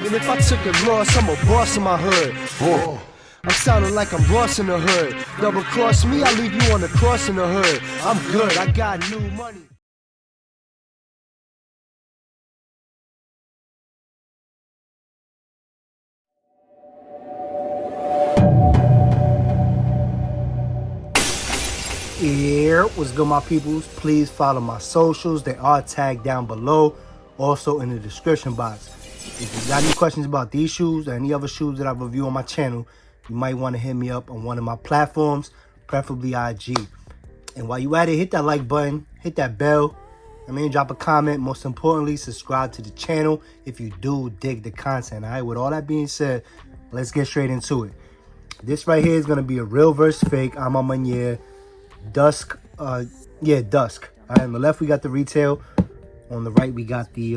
And if I took a loss, I'm a boss in my hood. I'm sounding like I'm Ross in the hood. Double cross me, I leave you on the cross in the hood. I'm good, I got new money. Here, what's good, my peoples? Please follow my socials. They are tagged down below, also in the description box. If you got any questions about these shoes or any other shoes that I review on my channel, you might want to hit me up on one of my platforms, preferably IG. And while you at it, hit that like button, hit that bell. Drop a comment. Most importantly, subscribe to the channel if you do dig the content. All right, with all that being said, let's get straight into it. This right here is going to be a real versus fake. I'm on maniere. Dusk, dusk. All right, on the left we got the retail. On the right we got the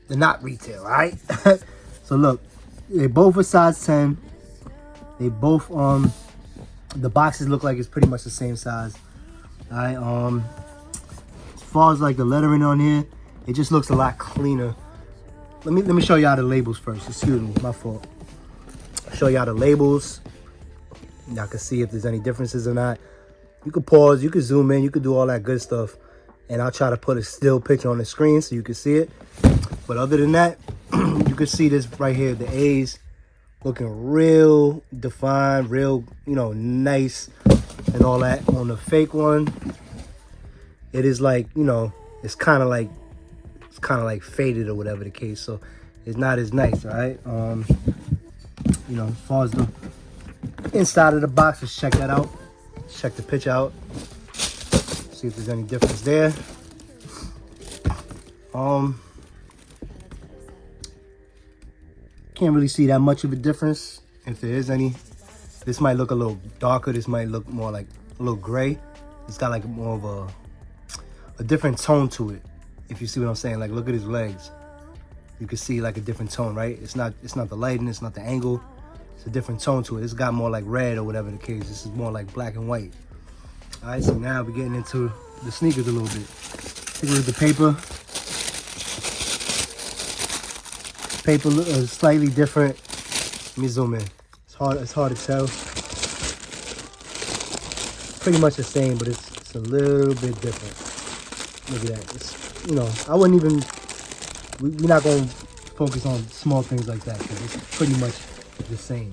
not retail. All right. So look, they both are size 10. They both the boxes look like it's pretty much the same size. All right. As far as like the lettering on here, it just looks a lot cleaner. Let me show y'all the labels first. Excuse me, my fault. Show y'all the labels. Y'all can see if there's any differences or not. You can pause, you can zoom in, you can do all that good stuff, and I'll try to put a still picture on the screen so you can see it. But other than that, you can see this right here, the A's looking real defined, real, nice and all that. On the fake one, it is like, it's kind of like faded or whatever the case, so it's not as nice. All right. As far as the inside of the box, let's check that out. Check the picture out. See if there's any difference there. Can't really see that much of a difference. If there is any, this might look a little darker. This might look more like a little gray. It's got like more of a different tone to it. If you see what I'm saying, like look at his legs. You can see like a different tone, right? It's not the lighting, it's not the angle. It's a different tone to it. It's got more like red or whatever the case. This is more like black and white. All right, so now we're getting into the sneakers a little bit. Take a look at the paper. Paper is slightly different. Let me zoom in. It's hard to tell. Pretty much the same, but it's a little bit different. Look at that. It's, I wouldn't even, we're not going to focus on small things like that because it's pretty much the same.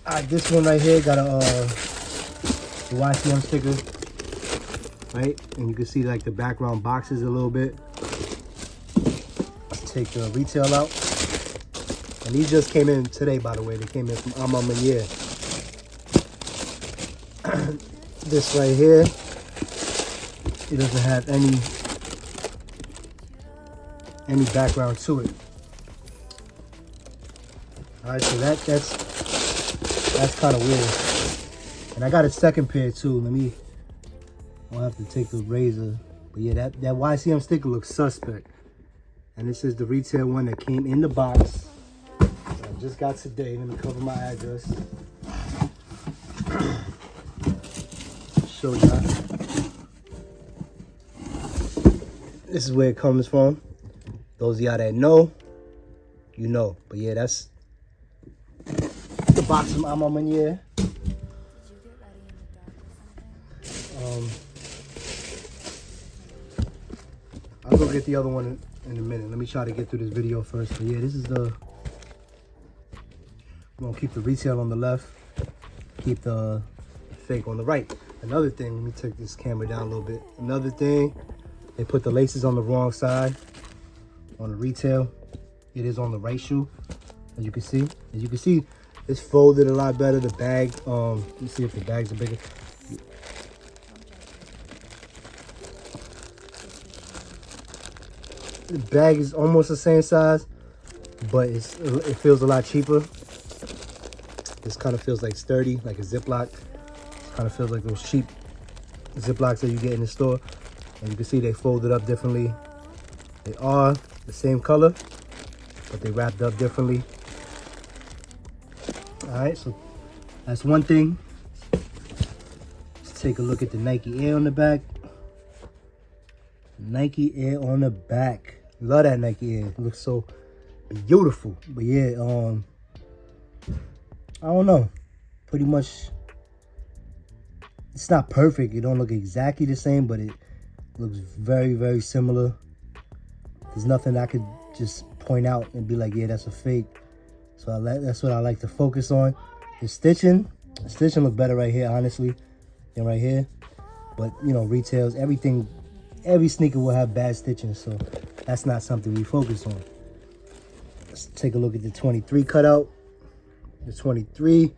All right, this one right here got the YCM sticker, right? And you can see like the background boxes a little bit. Let's take the retail out. And these just came in today, by the way. They came in from I'm on maniere. This right here, it doesn't have any background to it. All right, so that's kind of weird. And I got a second pair too. I'll have to take the razor. But yeah, that YCM sticker looks suspect. And this is the retail one that came in the box. That I just got today. Let me cover my address. Show y'all. This is where it comes from. Those of y'all that know, you know. But yeah, that's the box from I'm on maniere. I'll go get the other one in a minute. Let me try to get through this video first. But yeah, this is I'm gonna keep the retail on the left, keep the fake on the right. Another thing, let me take this camera down a little bit. Another thing, they put the laces on the wrong side on the retail. It is on the right shoe, as you can see. As you can see, it's folded a lot better. The bag, let me see if the bags are bigger. The bag is almost the same size, but it feels a lot cheaper. This kind of feels like sturdy, like a Ziploc. Kind of feels like those cheap Ziplocs that you get in the store. And you can see they folded up differently. They are the same color, but they wrapped up differently. All right, so that's one thing. Let's take a look at the Nike Air on the back. Nike Air on the back. Love that Nike Air. It looks so beautiful. But yeah, I don't know. Pretty much, it's not perfect. It don't look exactly the same, but it looks very, very similar. There's nothing I could just point out and be like, yeah, that's a fake. So that's what I like to focus on. The stitching look better right here, honestly, than right here. But you know, retails, everything, every sneaker will have bad stitching, so that's not something we focus on. Let's take a look at the 23 cutout. The 23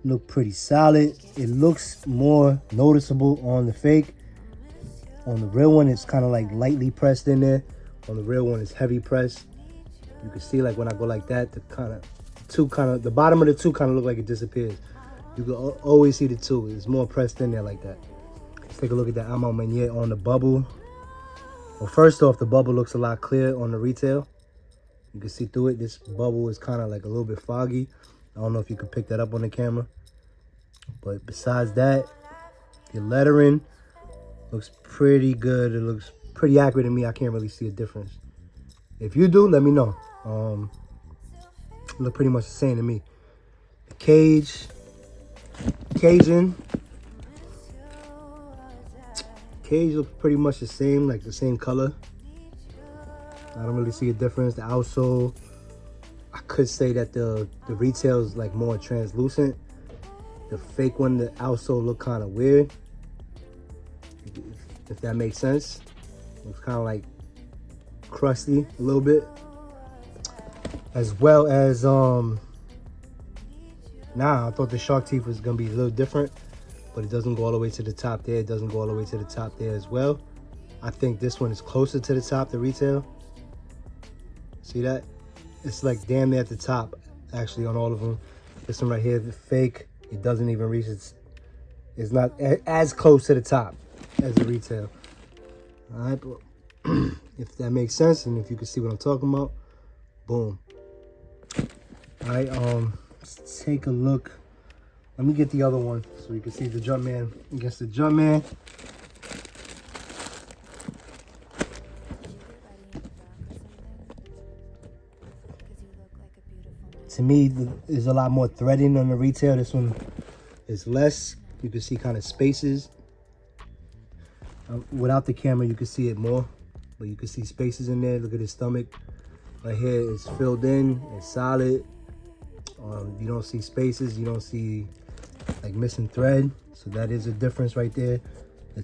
look pretty solid. It looks more noticeable on the fake. On the real one, it's kind of like lightly pressed in there. On the real one, it's heavy pressed. You can see, like, when I go like that, the bottom of the two kind of look like it disappears. You can always see the two. It's more pressed in there like that. Let's take a look at that maniere on the bubble. Well, first off, the bubble looks a lot clearer on the retail. You can see through it. This bubble is kind of like a little bit foggy. I don't know if you can pick that up on the camera. But besides that, the lettering looks pretty good. It looks pretty accurate to me. I can't really see a difference. If you do, let me know. Look pretty much the same to me. The cage looks pretty much the same, like the same color. I don't really see a difference. The outsole, I could say that the retail is like more translucent. The fake one, the outsole look kind of weird, if that makes sense. It's kind of like crusty a little bit, as well as I thought the shark teeth was gonna be a little different, but it doesn't go all the way to the top there. It doesn't go all the way to the top there as well. I think this one is closer to the top, the retail. See that? It's like damn near at the top, actually, on all of them. This one right here, the fake, it doesn't even reach. It's not as close to the top as the retail. All right, but if that makes sense, and if you can see what I'm talking about, boom. All right, let's take a look. Let me get the other one so you can see the Jumpman against the Jumpman. To me, there's a lot more threading on the retail. This one is less. You can see kind of spaces. Without the camera, you can see it more, but you can see spaces in there. Look at his stomach. Right here, it's filled in. It's solid. You don't see spaces. You don't see like missing thread. So that is a difference right there. The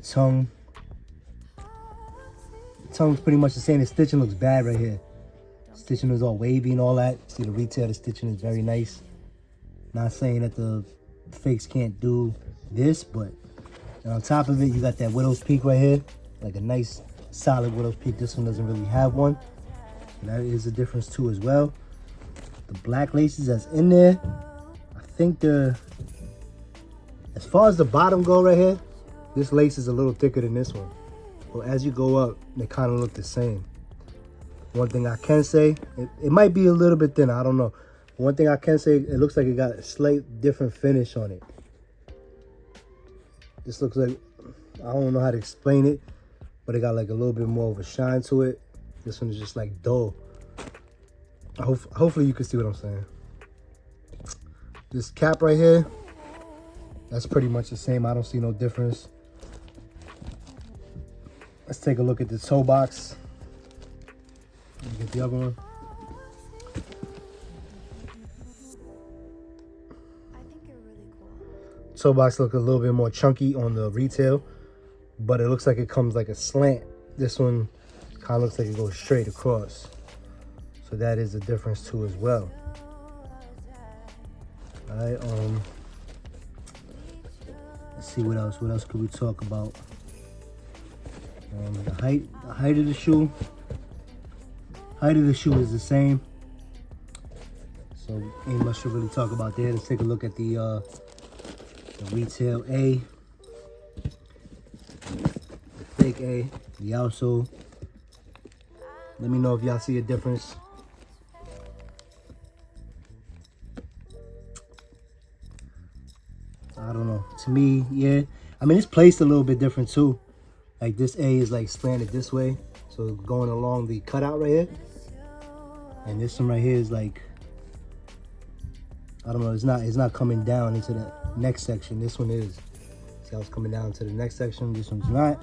tongue's pretty much the same. The stitching looks bad right here. Stitching is all wavy and all that. See the retail, the stitching is very nice. Not saying that the fakes can't do this, but on top of it, you got that widow's peak right here. Like a nice, solid widow's peak. This one doesn't really have one. And that is a difference too as well. The black laces that's in there, I think as far as the bottom go right here, this lace is a little thicker than this one. But as you go up, they kind of look the same. One thing I can say, it might be a little bit thinner, I don't know. One thing I can say, it looks like it got a slight different finish on it. This looks like, I don't know how to explain it, but it got like a little bit more of a shine to it. This one is just like dull. Hopefully you can see what I'm saying. This cap right here, that's pretty much the same. I don't see no difference. Let's take a look at the toe box. Let me get the other one. Toe box look a little bit more chunky on the retail, but it looks like it comes like a slant. This one kind of looks like it goes straight across. So that is a difference too as well. All right, let's see what else. What else could we talk about? The height of the shoe. Height of the shoe is the same, so ain't much to really talk about there. Let's take a look at the retail A, the fake A, the outsole. Let me know if y'all see a difference. I don't know. To me, yeah, I mean, it's placed a little bit different too. Like this A is like slanted this way, so going along the cutout right here. And this one right here is like, I don't know, it's not coming down into the next section. This one is. See how it's coming down to the next section? This one's not.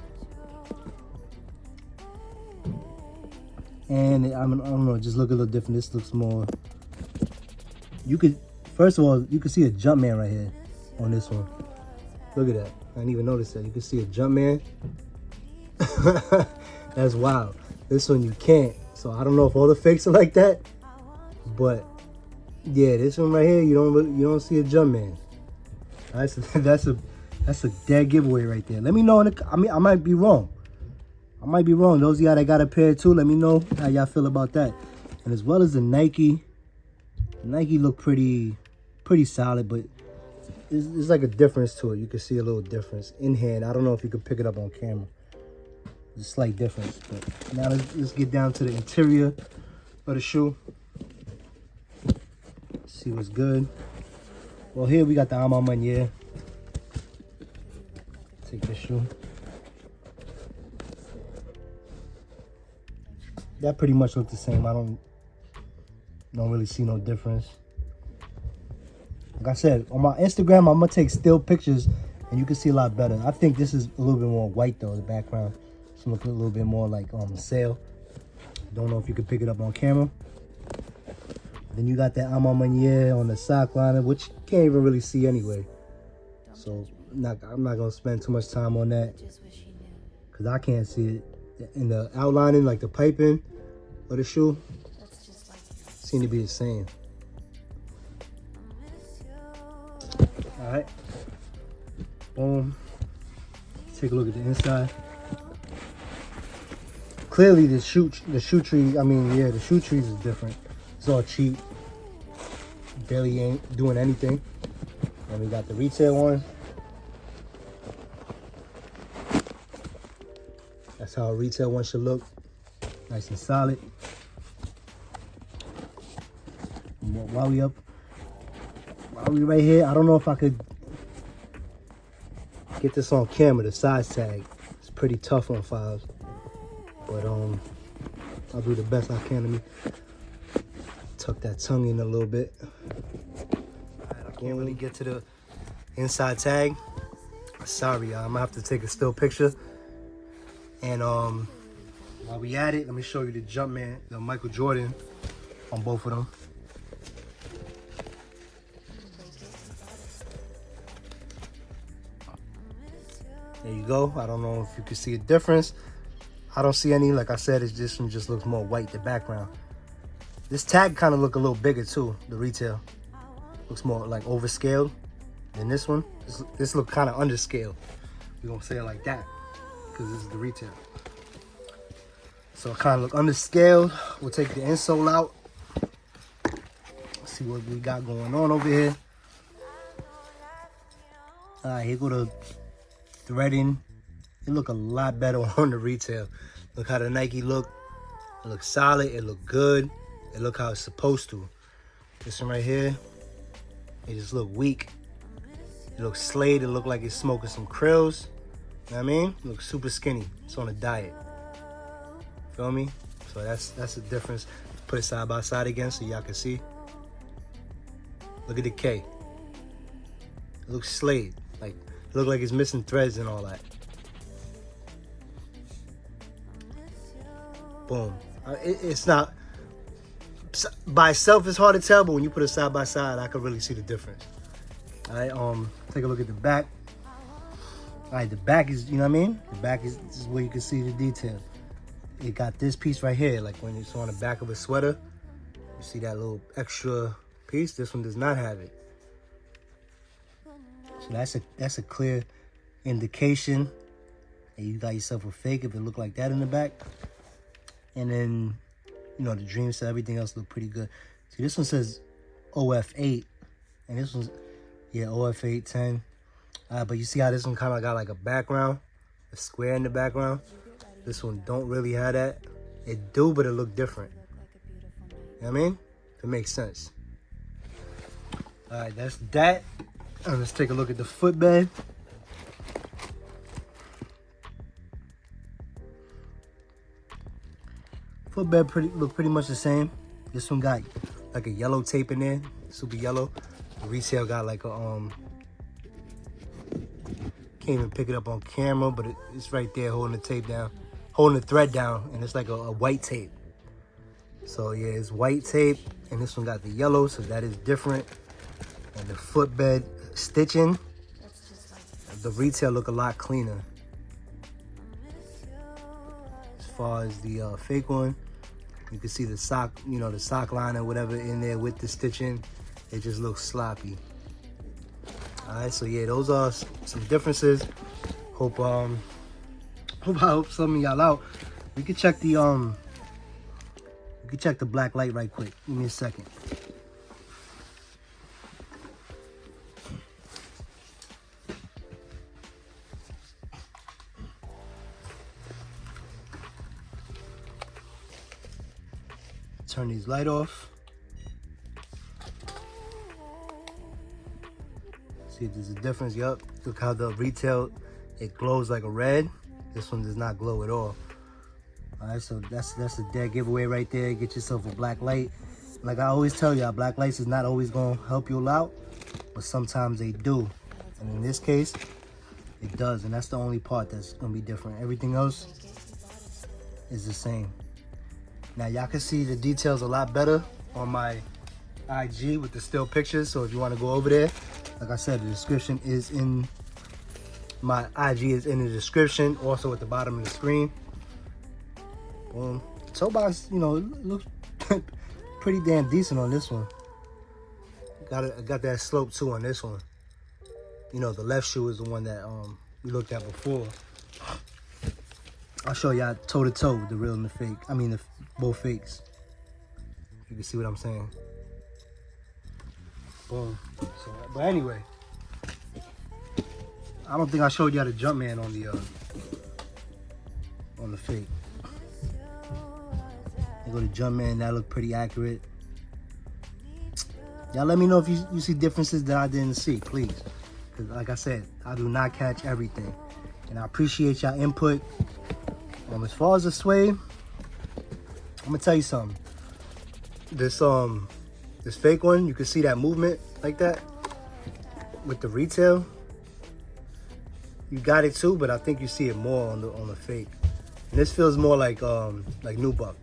And I don't know, just look a little different. This looks more, you could, first of all, you can see a Jumpman right here on this one. Look at that. I didn't even notice that. You can see a Jumpman. That's wild. This one you can't. So I don't know if all the fakes are like that, but yeah, this one right here, you don't see a Jumpman. That's a dead giveaway right there. Let me know I might be wrong. I might be wrong. Those of y'all that got a pair too, let me know how y'all feel about that. And as well as the Nike look pretty solid, but it's like a difference to it. You can see a little difference in hand. I don't know if you can pick it up on camera. There's a slight difference. But now let's get down to the interior of the shoe. See what's good. Well, here we got the maniere. Take this shoe. That pretty much look the same. I don't really see no difference. Like I said, on my Instagram, I'm gonna take still pictures and you can see a lot better. I think this is a little bit more white though, the background. It's looking a little bit more like sail. Don't know if you can pick it up on camera. Then you got that maniere on the sock liner, which you can't even really see anyway. So I'm not gonna spend too much time on that because I can't see it. In the outlining, like the piping of the shoe, seem to be the same. All right, boom. Take a look at the inside. Clearly, the shoe tree. I mean, yeah, the shoe trees is different. It's all cheap. Barely ain't doing anything. And we got the retail one. That's how a retail one should look. Nice and solid. While we right here, I don't know if I could get this on camera, the size tag. It's pretty tough on 5s. But I'll do the best I can. Let me tuck that tongue in a little bit. Alright, I can't really get to the inside tag. Sorry, I'm gonna have to take a still picture. And while we at it, let me show you the Jumpman, the Michael Jordan on both of them. There you go. I don't know if you can see a difference. I don't see any. Like I said, this one just looks more white, the background. This tag kind of look a little bigger too, the retail. Looks more like overscaled than this one. This look kind of underscaled. We're gonna say it like that, because this is the retail. So it kind of look underscaled. We'll take the insole out. See what we got going on over here. All right, here go the threading. It look a lot better on the retail. Look how the Nike look. It looks solid. It look good. It look how it's supposed to. This one right here, it just look weak. It looks slayed. It look like it's smoking some krills. You know what I mean? It looks super skinny. It's on a diet. Feel me? So that's the difference. Put it side by side again so y'all can see. Look at the K. It looks slayed. Like, it look like it's missing threads and all that. Boom. It's not, by itself it's hard to tell, but when you put it side by side, I can really see the difference. All right, take a look at the back. All right, the back is, you know what I mean? The back is where you can see the detail. It got this piece right here, like when it's on the back of a sweater, you see that little extra piece. This one does not have it. So that's a clear indication that you got yourself a fake if it looked like that in the back. And then, you know, the Dream set, everything else look pretty good. See, this one says OF8, and this one's, yeah, OF8, 10. But you see how this one kind of got like a background, a square in the background. This one don't really have that. It do, but it look different. You know what I mean? It makes sense. All right, that's that. And let's take a look at the footbed. Footbed look pretty much the same. This one got like a yellow tape in there, super yellow. The retail got like a can't even pick it up on camera, but it's right there holding the tape down, holding the thread down, and it's like a white tape. So yeah, it's white tape, and this one got the yellow, so that is different. And the footbed stitching, the retail look a lot cleaner. As far as the fake one, you can see the sock, you know, the sock line or whatever in there with the stitching. It just looks sloppy. All right, so yeah, those are some differences. Hope I help some of y'all out. We can check the black light right quick. Give me a second. Turn these lights off. See if there's a difference. Yup. Look how the retail, it glows like a red. This one does not glow at all. Alright, so that's a dead giveaway right there. Get yourself a black light. Like I always tell y'all, black lights is not always gonna help you out, but sometimes they do. And in this case, it does. And that's the only part that's gonna be different. Everything else is the same. Now y'all can see the details a lot better on my IG with the still pictures. So if you want to go over there, like I said, the description is in my IG is in the description, also at the bottom of the screen. Boom. Toe box, you know, it looks pretty damn decent on this one. Got that slope too on this one. You know, the left shoe is the one that we looked at before. I'll show y'all toe to toe the real and the fake. I mean, both fakes. You can see what I'm saying. Boom. So, but anyway, I don't think I showed y'all the Jumpman on the fake. There go the Jumpman. That looked pretty accurate. Y'all let me know if you see differences that I didn't see, please. Because like I said, I do not catch everything. And I appreciate y'all input. As far as the suede, I'm gonna tell you something. This fake one, you can see that movement like that with the retail. You got it too, but I think you see it more on the fake. And this feels more like Nubuck.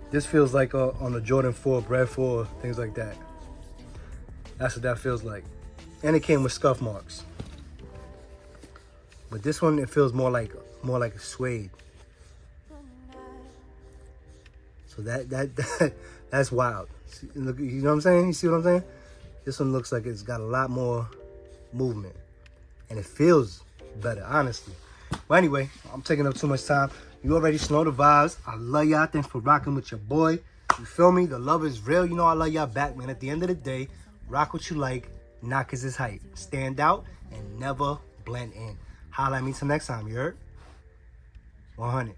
This feels like on the Jordan 4, Bread 4, things like that. That's what that feels like. And it came with scuff marks. But this one, it feels more like a suede. So that's wild. See, look, you know what I'm saying? You see what I'm saying? This one looks like it's got a lot more movement. And it feels better, honestly. But anyway, I'm taking up too much time. You already know the vibes. I love y'all. Thanks for rocking with your boy. You feel me? The love is real. You know I love y'all back, man. At the end of the day, rock what you like, not cause it's hype. Stand out and never blend in. Holla at me till next time, you heard? 100.